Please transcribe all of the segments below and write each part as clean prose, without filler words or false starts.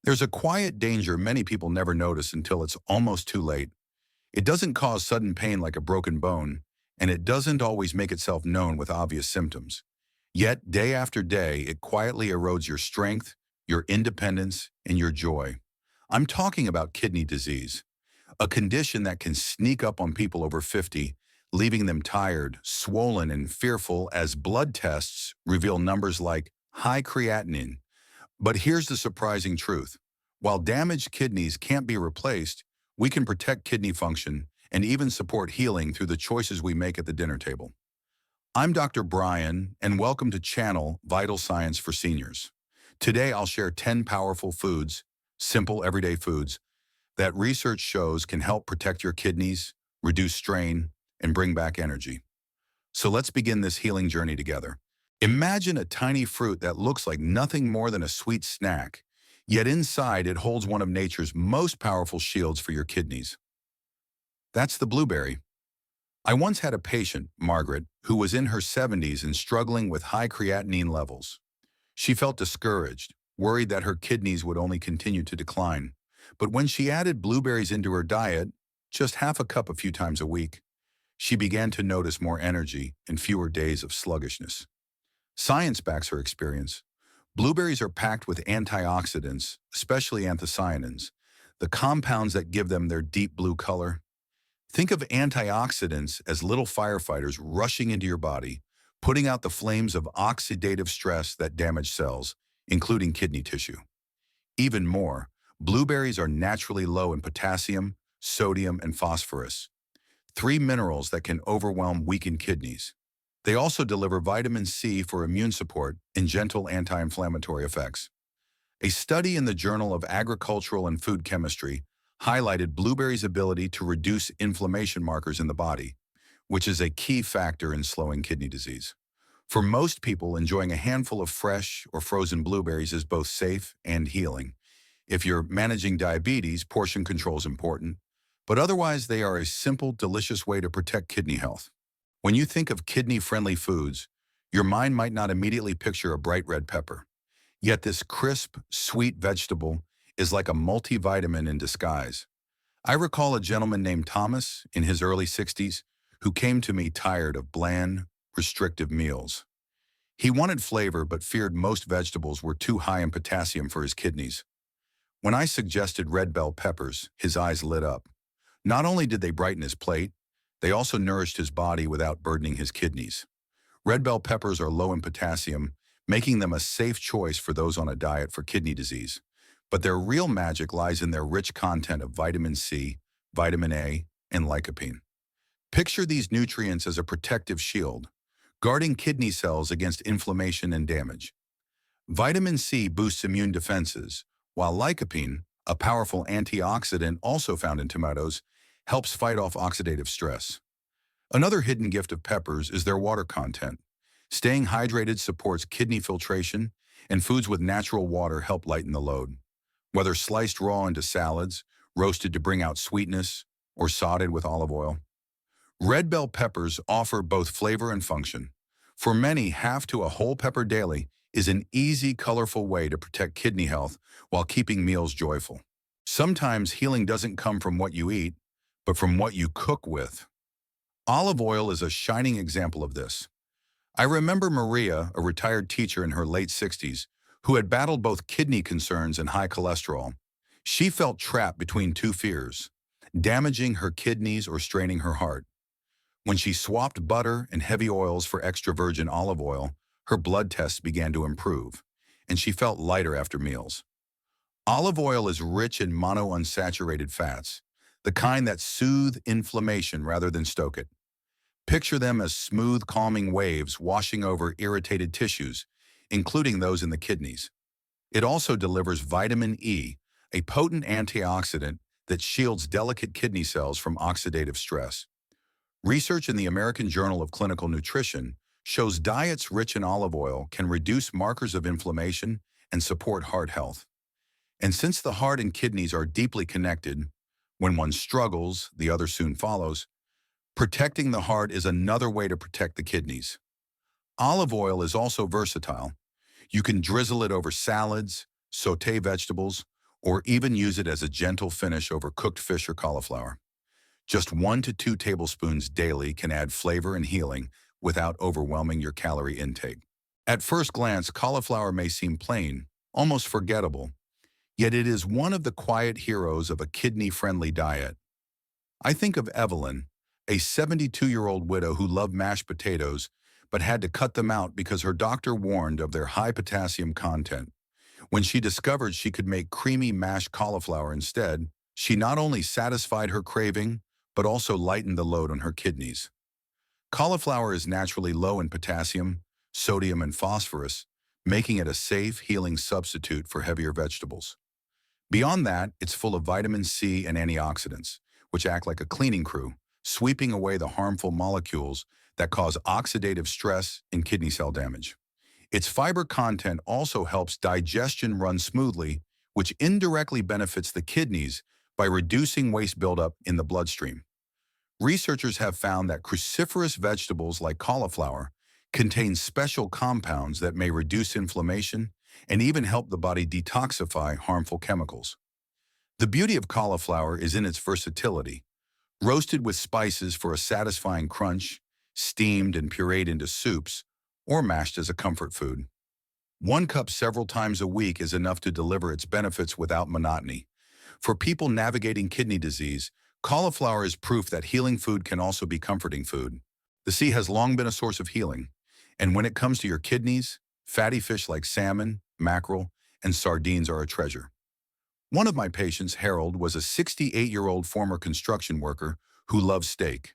There's a quiet danger many people never notice until it's almost too late. It doesn't cause sudden pain like a broken bone, and it doesn't always make itself known with obvious symptoms. Yet, day after day, it quietly erodes your strength, your independence, and your joy. I'm talking about kidney disease, a condition that can sneak up on people over 50, leaving them tired, swollen, and fearful as blood tests reveal numbers like high creatinine. But here's the surprising truth. While damaged kidneys can't be replaced, we can protect kidney function and even support healing through the choices we make at the dinner table. I'm Dr. Brian, and welcome to Channel Vital Science for Seniors. Today, I'll share 10 powerful foods, simple everyday foods, that research shows can help protect your kidneys, reduce strain, and bring back energy. So let's begin this healing journey together. Imagine a tiny fruit that looks like nothing more than a sweet snack, yet inside it holds one of nature's most powerful shields for your kidneys. That's the blueberry. I once had a patient, Margaret, who was in her 70s and struggling with high creatinine levels. She felt discouraged, worried that her kidneys would only continue to decline. But when she added blueberries into her diet, just half a cup a few times a week, she began to notice more energy and fewer days of sluggishness. Science backs her experience. Blueberries are packed with antioxidants, especially anthocyanins, the compounds that give them their deep blue color. Think of antioxidants as little firefighters rushing into your body, putting out the flames of oxidative stress that damage cells, including kidney tissue. Even more, blueberries are naturally low in potassium, sodium, and phosphorus, three minerals that can overwhelm weakened kidneys. They also deliver vitamin C for immune support and gentle anti-inflammatory effects. A study in the Journal of Agricultural and Food Chemistry highlighted blueberries' ability to reduce inflammation markers in the body, which is a key factor in slowing kidney disease. For most people, enjoying a handful of fresh or frozen blueberries is both safe and healing. If you're managing diabetes, portion control is important, but otherwise they are a simple, delicious way to protect kidney health. When you think of kidney-friendly foods, your mind might not immediately picture a bright red pepper. Yet this crisp, sweet vegetable is like a multivitamin in disguise. I recall a gentleman named Thomas in his early 60s who came to me tired of bland, restrictive meals. He wanted flavor but feared most vegetables were too high in potassium for his kidneys. When I suggested red bell peppers, his eyes lit up. Not only did they brighten his plate, they also nourished his body without burdening his kidneys. Red bell peppers are low in potassium, making them a safe choice for those on a diet for kidney disease. But their real magic lies in their rich content of vitamin C, vitamin A, and lycopene. Picture these nutrients as a protective shield, guarding kidney cells against inflammation and damage. Vitamin C boosts immune defenses, while lycopene, a powerful antioxidant also found in tomatoes, helps fight off oxidative stress. Another hidden gift of peppers is their water content. Staying hydrated supports kidney filtration, and foods with natural water help lighten the load. Whether sliced raw into salads, roasted to bring out sweetness, or sautéed with olive oil. Red bell peppers offer both flavor and function. For many, half to a whole pepper daily is an easy, colorful way to protect kidney health while keeping meals joyful. Sometimes healing doesn't come from what you eat, but from what you cook with. Olive oil is a shining example of this. I remember Maria, a retired teacher in her late 60s, who had battled both kidney concerns and high cholesterol. She felt trapped between two fears, damaging her kidneys or straining her heart. When she swapped butter and heavy oils for extra virgin olive oil, her blood tests began to improve, and she felt lighter after meals. Olive oil is rich in monounsaturated fats, the kind that soothe inflammation rather than stoke it. Picture them as smooth, calming waves washing over irritated tissues, including those in the kidneys. It also delivers vitamin E, a potent antioxidant that shields delicate kidney cells from oxidative stress. Research in the American Journal of Clinical Nutrition shows diets rich in olive oil can reduce markers of inflammation and support heart health. And since the heart and kidneys are deeply connected, when one struggles, the other soon follows. Protecting the heart is another way to protect the kidneys. Olive oil is also versatile. You can drizzle it over salads, sauté vegetables, or even use it as a gentle finish over cooked fish or cauliflower. Just 1 to 2 tablespoons daily can add flavor and healing without overwhelming your calorie intake. At first glance, cauliflower may seem plain, almost forgettable, yet it is one of the quiet heroes of a kidney-friendly diet. I think of Evelyn, a 72-year-old widow who loved mashed potatoes but had to cut them out because her doctor warned of their high potassium content. When she discovered she could make creamy mashed cauliflower instead, she not only satisfied her craving, but also lightened the load on her kidneys. Cauliflower is naturally low in potassium, sodium, and phosphorus, making it a safe, healing substitute for heavier vegetables. Beyond that, it's full of vitamin C and antioxidants, which act like a cleaning crew, sweeping away the harmful molecules that cause oxidative stress and kidney cell damage. Its fiber content also helps digestion run smoothly, which indirectly benefits the kidneys by reducing waste buildup in the bloodstream. Researchers have found that cruciferous vegetables like cauliflower contain special compounds that may reduce inflammation and even help the body detoxify harmful chemicals. The beauty of cauliflower is in its versatility. Roasted with spices for a satisfying crunch, steamed and pureed into soups, or mashed as a comfort food. 1 cup several times a week is enough to deliver its benefits without monotony. For people navigating kidney disease, cauliflower is proof that healing food can also be comforting food. The sea has long been a source of healing, and when it comes to your kidneys, fatty fish like salmon, mackerel, and sardines are a treasure. One of my patients, Harold, was a 68-year-old former construction worker who loved steak.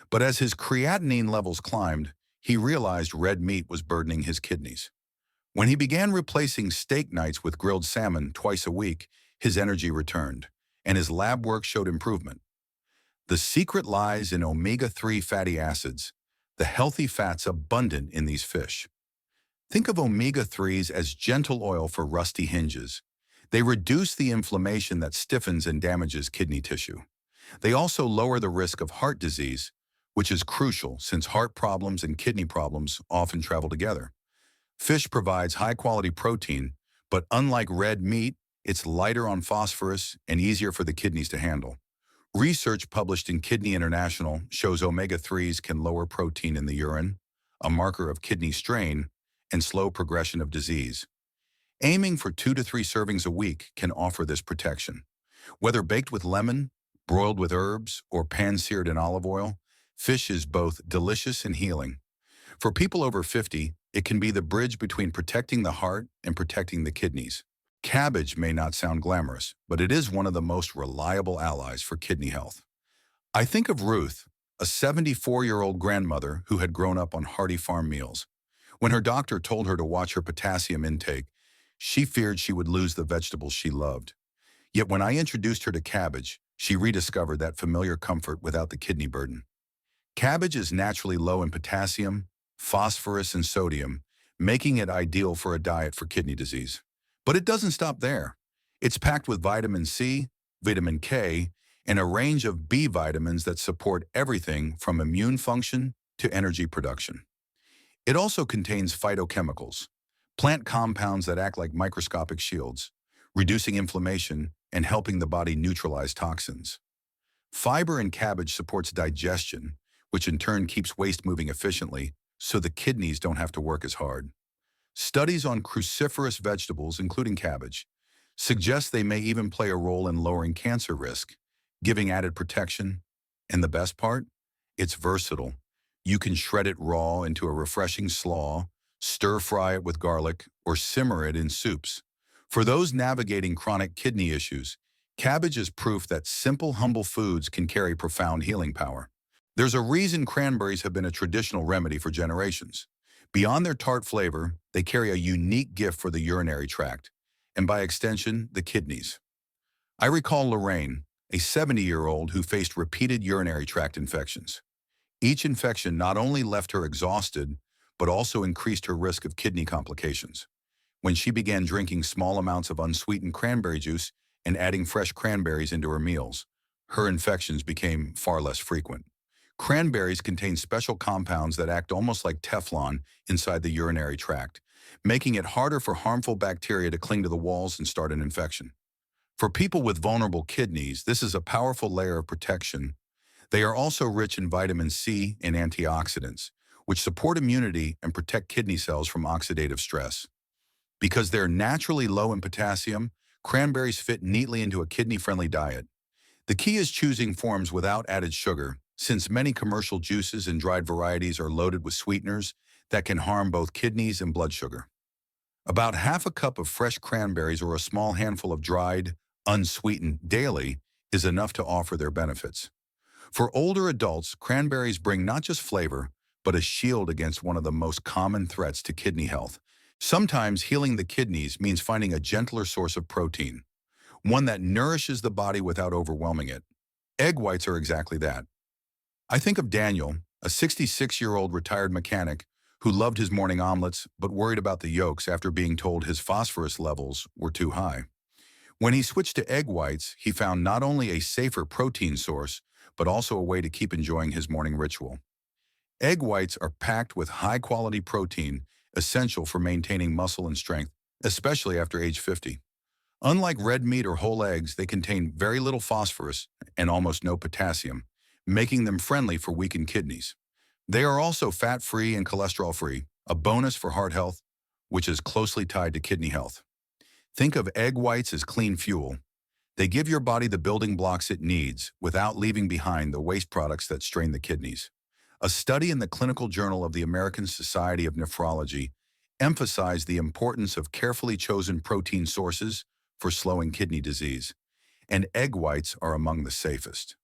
But as his creatinine levels climbed, he realized red meat was burdening his kidneys. When he began replacing steak nights with grilled salmon twice a week, his energy returned, and his lab work showed improvement. The secret lies in omega-3 fatty acids, the healthy fats abundant in these fish. Think of omega-3s as gentle oil for rusty hinges. They reduce the inflammation that stiffens and damages kidney tissue. They also lower the risk of heart disease, which is crucial since heart problems and kidney problems often travel together. Fish provides high-quality protein, but unlike red meat, it's lighter on phosphorus and easier for the kidneys to handle. Research published in Kidney International shows omega-3s can lower protein in the urine, a marker of kidney strain, and slow progression of disease. Aiming for 2 to 3 servings a week can offer this protection. Whether baked with lemon, broiled with herbs, or pan-seared in olive oil, fish is both delicious and healing. For people over 50, it can be the bridge between protecting the heart and protecting the kidneys. Cabbage may not sound glamorous, but it is one of the most reliable allies for kidney health. I think of Ruth, a 74-year-old grandmother who had grown up on hearty farm meals. When her doctor told her to watch her potassium intake, she feared she would lose the vegetables she loved. Yet when I introduced her to cabbage, she rediscovered that familiar comfort without the kidney burden. Cabbage is naturally low in potassium, phosphorus, and sodium, making it ideal for a diet for kidney disease. But it doesn't stop there. It's packed with vitamin C, vitamin K, and a range of B vitamins that support everything from immune function to energy production. It also contains phytochemicals, plant compounds that act like microscopic shields, reducing inflammation and helping the body neutralize toxins. Fiber in cabbage supports digestion, which in turn keeps waste moving efficiently, so the kidneys don't have to work as hard. Studies on cruciferous vegetables, including cabbage, suggest they may even play a role in lowering cancer risk, giving added protection. And the best part? It's versatile. You can shred it raw into a refreshing slaw, stir-fry it with garlic, or simmer it in soups. For those navigating chronic kidney issues, cabbage is proof that simple, humble foods can carry profound healing power. There's a reason cranberries have been a traditional remedy for generations. Beyond their tart flavor, they carry a unique gift for the urinary tract, and by extension, the kidneys. I recall Lorraine, a 70-year-old who faced repeated urinary tract infections. Each infection not only left her exhausted, but also increased her risk of kidney complications. When she began drinking small amounts of unsweetened cranberry juice and adding fresh cranberries into her meals, her infections became far less frequent. Cranberries contain special compounds that act almost like Teflon inside the urinary tract, making it harder for harmful bacteria to cling to the walls and start an infection. For people with vulnerable kidneys, this is a powerful layer of protection. They are also rich in vitamin C and antioxidants, which support immunity and protect kidney cells from oxidative stress. Because they're naturally low in potassium, cranberries fit neatly into a kidney-friendly diet. The key is choosing forms without added sugar, since many commercial juices and dried varieties are loaded with sweeteners that can harm both kidneys and blood sugar. About half a cup of fresh cranberries or a small handful of dried, unsweetened daily is enough to offer their benefits. For older adults, cranberries bring not just flavor, but a shield against one of the most common threats to kidney health. Sometimes healing the kidneys means finding a gentler source of protein, one that nourishes the body without overwhelming it. Egg whites are exactly that. I think of Daniel, a 66-year-old retired mechanic who loved his morning omelets but worried about the yolks after being told his phosphorus levels were too high. When he switched to egg whites, he found not only a safer protein source, but also a way to keep enjoying his morning ritual. Egg whites are packed with high-quality protein, essential for maintaining muscle and strength, especially after age 50. Unlike red meat or whole eggs, they contain very little phosphorus and almost no potassium, making them friendly for weakened kidneys. They are also fat-free and cholesterol-free, a bonus for heart health, which is closely tied to kidney health. Think of egg whites as clean fuel. They give your body the building blocks it needs without leaving behind the waste products that strain the kidneys. A study in the Clinical Journal of the American Society of Nephrology emphasized the importance of carefully chosen protein sources for slowing kidney disease, and egg whites are among the safest.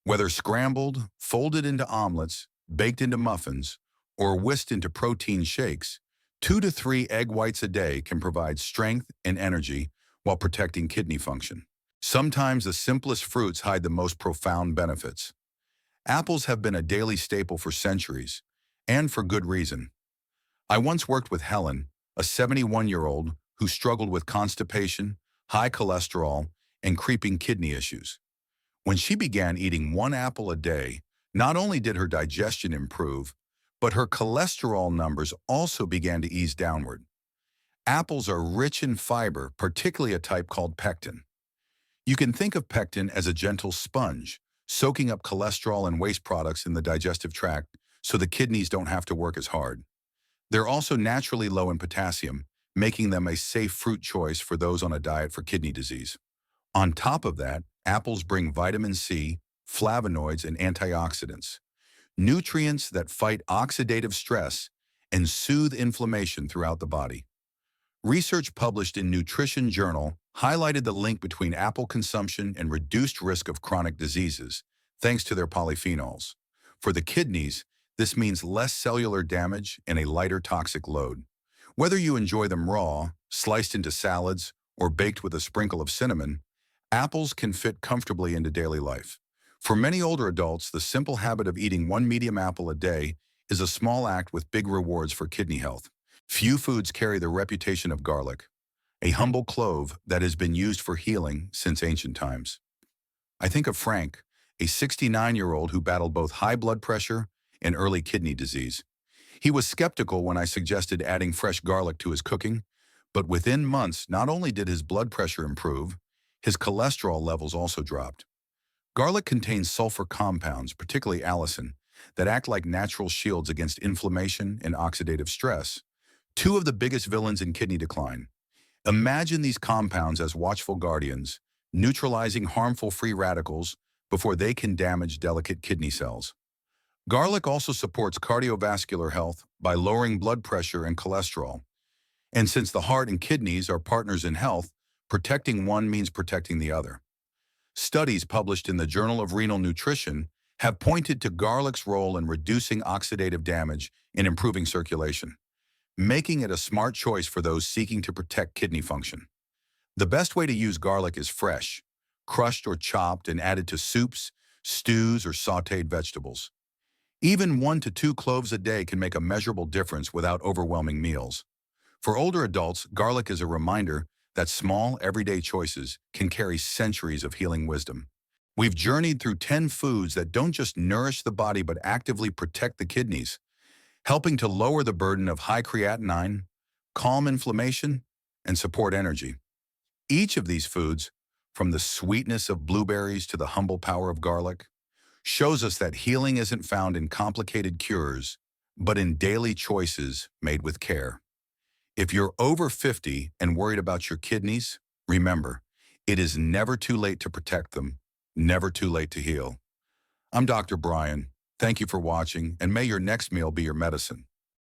Whether scrambled, folded into omelets, baked into muffins, or whisked into protein shakes, 2 to 3 egg whites a day can provide strength and energy while protecting kidney function. Sometimes the simplest fruits hide the most profound benefits. Apples have been a daily staple for centuries, and for good reason. I once worked with Helen, a 71-year-old who struggled with constipation, high cholesterol, and creeping kidney issues. When she began eating 1 apple a day, not only did her digestion improve, but her cholesterol numbers also began to ease downward. Apples are rich in fiber, particularly a type called pectin. You can think of pectin as a gentle sponge, soaking up cholesterol and waste products in the digestive tract so the kidneys don't have to work as hard. They're also naturally low in potassium, making them a safe fruit choice for those on a diet for kidney disease. On top of that, apples bring vitamin C, flavonoids, and antioxidants, nutrients that fight oxidative stress and soothe inflammation throughout the body. Research published in Nutrition Journal highlighted the link between apple consumption and reduced risk of chronic diseases, thanks to their polyphenols. For the kidneys, this means less cellular damage and a lighter toxic load. Whether you enjoy them raw, sliced into salads, or baked with a sprinkle of cinnamon, apples can fit comfortably into daily life. For many older adults, the simple habit of eating 1 medium apple a day is a small act with big rewards for kidney health. Few foods carry the reputation of garlic, a humble clove that has been used for healing since ancient times. I think of Frank, a 69-year-old who battled both high blood pressure and early kidney disease. He was skeptical when I suggested adding fresh garlic to his cooking, but within months, not only did his blood pressure improve, his cholesterol levels also dropped. Garlic contains sulfur compounds, particularly allicin, that act like natural shields against inflammation and oxidative stress, two of the biggest villains in kidney decline. Imagine these compounds as watchful guardians, neutralizing harmful free radicals before they can damage delicate kidney cells. Garlic also supports cardiovascular health by lowering blood pressure and cholesterol. And since the heart and kidneys are partners in health, protecting one means protecting the other. Studies published in the Journal of Renal Nutrition have pointed to garlic's role in reducing oxidative damage and improving circulation, making it a smart choice for those seeking to protect kidney function. The best way to use garlic is fresh, crushed or chopped and added to soups, stews, or sautéed vegetables. Even 1 to 2 cloves a day can make a measurable difference without overwhelming meals. For older adults, garlic is a reminder that small, everyday choices can carry centuries of healing wisdom. We've journeyed through 10 foods that don't just nourish the body but actively protect the kidneys, helping to lower the burden of high creatinine, calm inflammation, and support energy. Each of these foods, from the sweetness of blueberries to the humble power of garlic, shows us that healing isn't found in complicated cures, but in daily choices made with care. If you're over 50 and worried about your kidneys, remember, it is never too late to protect them, never too late to heal. I'm Dr. Brian. Thank you for watching, and may your next meal be your medicine.